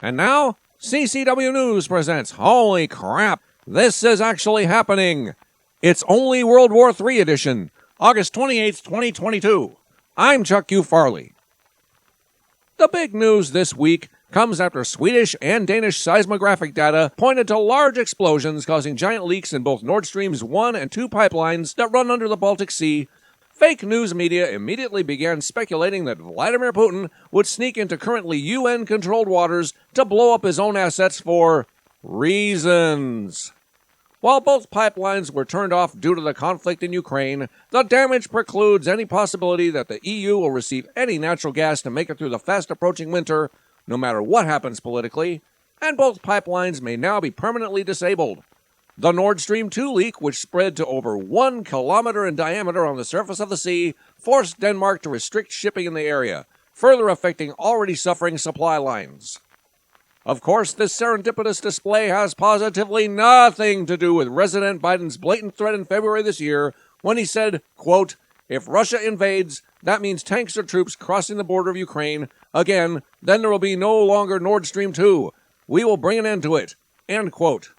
And now, CCW News presents Holy Crap, This Is Actually Happening. It's only World War III edition, August 28th, 2022. I'm Chuck U. Farley. The big news this week comes after Swedish and Danish seismographic data pointed to large explosions causing giant leaks in both Nord Stream's 1 and 2 pipelines that run under the Baltic Sea. Fake news media immediately began speculating that Vladimir Putin would sneak into currently UN-controlled waters to blow up his own assets for reasons. While both pipelines were turned off due to the conflict in Ukraine, the damage precludes any possibility that the EU will receive any natural gas to make it through the fast-approaching winter, no matter what happens politically, and both pipelines may now be permanently disabled. The Nord Stream 2 leak, which spread to over 1 kilometer in diameter on the surface of the sea, forced Denmark to restrict shipping in the area, further affecting already suffering supply lines. Of course, this serendipitous display has positively nothing to do with President Biden's blatant threat in February this year when he said, quote, "If Russia invades, that means tanks or troops crossing the border of Ukraine. Again, then there will be no longer Nord Stream 2. We will bring an end to it." End quote.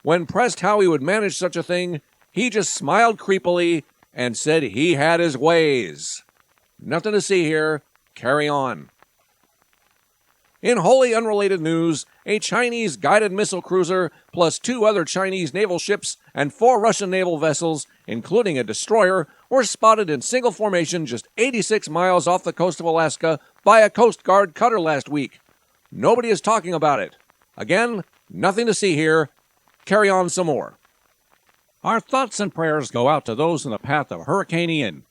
When pressed how he would manage such a thing, he just smiled creepily and said he had his ways. Nothing to see here. Carry on. In wholly unrelated news, a Chinese guided missile cruiser plus 2 other Chinese naval ships and 4 Russian naval vessels, including a destroyer, were spotted in single formation just 86 miles off the coast of Alaska by a Coast Guard cutter last week. Nobody is talking about it. Again, nothing to see here. Carry on some more. Our thoughts and prayers go out to those in the path of Hurricane Ian.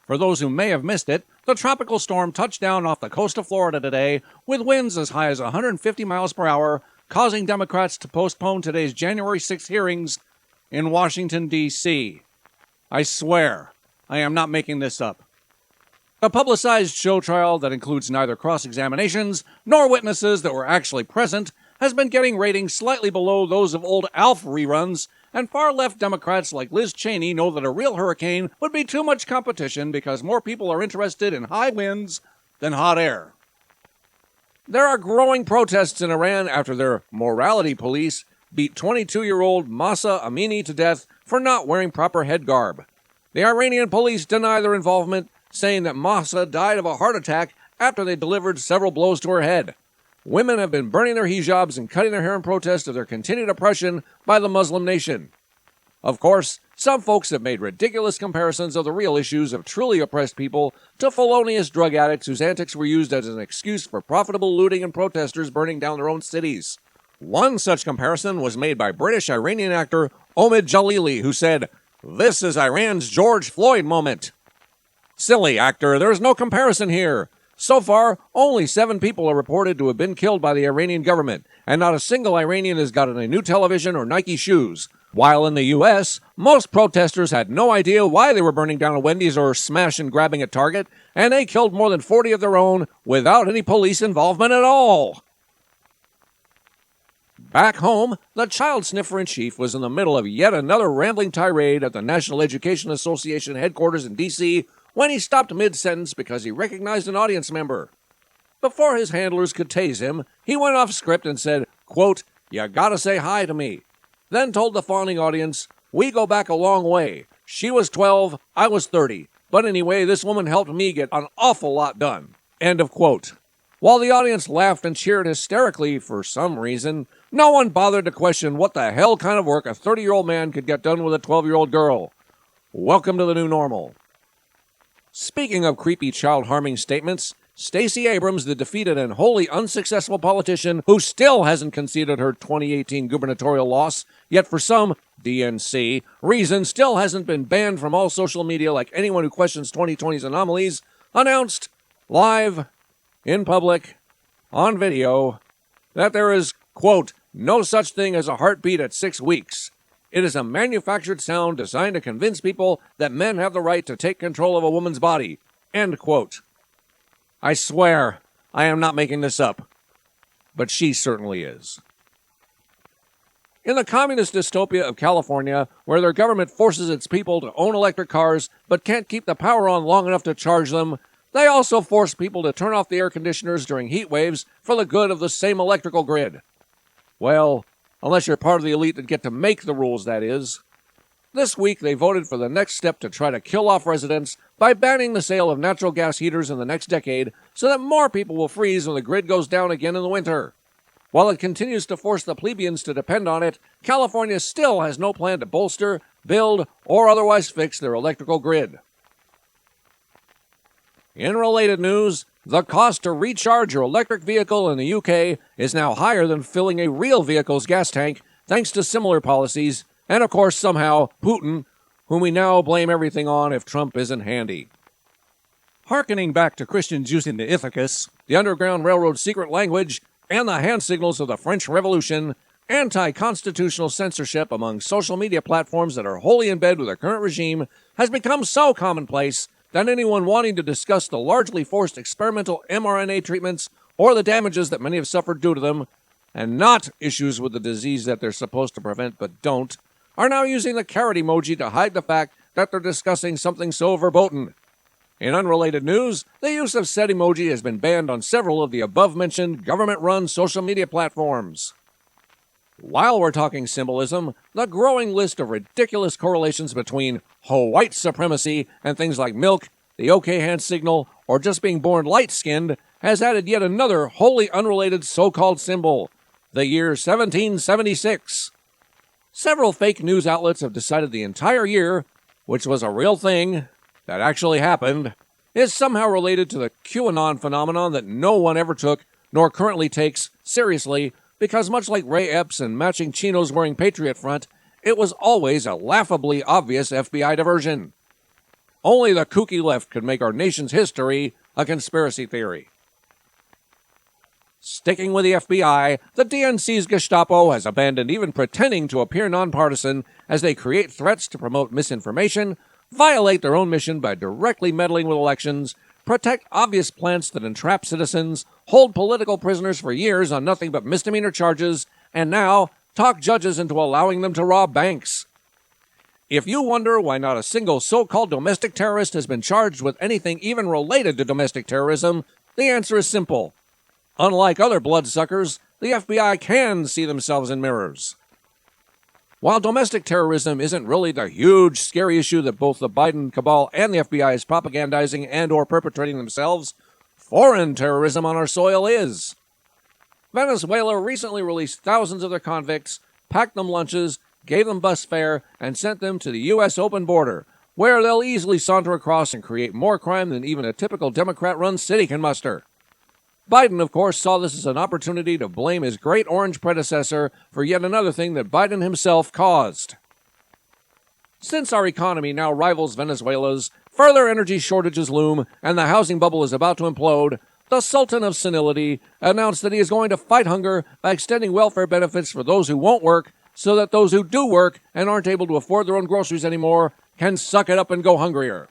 For those who may have missed it, the tropical storm touched down off the coast of Florida today with winds as high as 150 miles per hour, causing Democrats to postpone today's January 6 hearings in Washington, D.C. I swear, I am not making this up. A publicized show trial that includes neither cross-examinations nor witnesses that were actually present has been getting ratings slightly below those of old ALF reruns, and far-left Democrats like Liz Cheney know that a real hurricane would be too much competition because more people are interested in high winds than hot air. There are growing protests in Iran after their morality police beat 22-year-old Mahsa Amini to death for not wearing proper head garb. The Iranian police deny their involvement, saying that Mahsa died of a heart attack after they delivered several blows to her head. Women have been burning their hijabs and cutting their hair in protest of their continued oppression by the Muslim nation. Of course, some folks have made ridiculous comparisons of the real issues of truly oppressed people to felonious drug addicts whose antics were used as an excuse for profitable looting and protesters burning down their own cities. One such comparison was made by British-Iranian actor Omid Jalili, who said, "This is Iran's George Floyd moment." Silly actor, there is no comparison here. So far, only 7 people are reported to have been killed by the Iranian government, and not a single Iranian has gotten a new television or Nike shoes. While in the U.S., most protesters had no idea why they were burning down a Wendy's or smash and grabbing at Target, and they killed more than 40 of their own without any police involvement at all. Back home, the child sniffer-in-chief was in the middle of yet another rambling tirade at the National Education Association headquarters in D.C., when he stopped mid-sentence because he recognized an audience member. Before his handlers could tase him, he went off script and said, quote, "You gotta say hi to me." Then told the fawning audience, "We go back a long way. She was 12, I was 30. But anyway, this woman helped me get an awful lot done." End of quote. While the audience laughed and cheered hysterically for some reason, no one bothered to question what the hell kind of work a 30-year-old man could get done with a 12-year-old girl. Welcome to the new normal. Speaking of creepy child-harming statements, Stacey Abrams, the defeated and wholly unsuccessful politician who still hasn't conceded her 2018 gubernatorial loss, yet for some DNC reason still hasn't been banned from all social media like anyone who questions 2020's anomalies, announced, live, in public, on video, that there is, quote, "no such thing as a heartbeat at 6 weeks. It is a manufactured sound designed to convince people that men have the right to take control of a woman's body." End quote. I swear, I am not making this up. But she certainly is. In the communist dystopia of California, where their government forces its people to own electric cars but can't keep the power on long enough to charge them, They also force people to turn off the air conditioners during heat waves for the good of the same electrical grid. Well, unless you're part of the elite that get to make the rules, that is. This week, they voted for the next step to try to kill off residents by banning the sale of natural gas heaters in the next decade so that more people will freeze when the grid goes down again in the winter. While it continues to force the plebeians to depend on it, California still has no plan to bolster, build, or otherwise fix their electrical grid. In related news, the cost to recharge your electric vehicle in the UK is now higher than filling a real vehicle's gas tank, thanks to similar policies, and of course somehow Putin, whom we now blame everything on if Trump isn't handy. Harkening back to Christians using the Ithacus, the Underground Railroad secret language, and the hand signals of the French Revolution, anti-constitutional censorship among social media platforms that are wholly in bed with the current regime has become so commonplace that anyone wanting to discuss the largely forced experimental mRNA treatments or the damages that many have suffered due to them, and not issues with the disease that they're supposed to prevent but don't, are now using the carrot emoji to hide the fact that they're discussing something so verboten. In unrelated news, the use of said emoji has been banned on several of the above-mentioned government-run social media platforms. While we're talking symbolism, the growing list of ridiculous correlations between white supremacy and things like milk, the OK hand signal, or just being born light-skinned has added yet another wholly unrelated so-called symbol, the year 1776. Several fake news outlets have decided the entire year, which was a real thing that actually happened, is somehow related to the QAnon phenomenon that no one ever took, nor currently takes, seriously, because much like Ray Epps and matching chinos wearing Patriot Front, it was always a laughably obvious FBI diversion. Only the kooky left could make our nation's history a conspiracy theory. Sticking with the FBI, the DNC's Gestapo has abandoned even pretending to appear nonpartisan as they create threats to promote misinformation, violate their own mission by directly meddling with elections, protect obvious plants that entrap citizens, hold political prisoners for years on nothing but misdemeanor charges, and now talk judges into allowing them to rob banks. If you wonder why not a single so-called domestic terrorist has been charged with anything even related to domestic terrorism, the answer is simple. Unlike other bloodsuckers, the FBI can see themselves in mirrors. While domestic terrorism isn't really the huge, scary issue that both the Biden cabal and the FBI is propagandizing and or perpetrating themselves, foreign terrorism on our soil is. Venezuela recently released thousands of their convicts, packed them lunches, gave them bus fare, and sent them to the U.S. open border, where they'll easily saunter across and create more crime than even a typical Democrat-run city can muster. Biden, of course, saw this as an opportunity to blame his great orange predecessor for yet another thing that Biden himself caused. Since our economy now rivals Venezuela's, further energy shortages loom, and the housing bubble is about to implode, the Sultan of Senility announced that he is going to fight hunger by extending welfare benefits for those who won't work, so that those who do work and aren't able to afford their own groceries anymore can suck it up and go hungrier.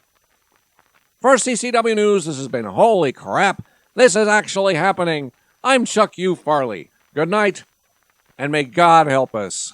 For CCW News, this has been Holy Crap! This is actually happening. I'm Chuck U. Farley. Good night, and may God help us.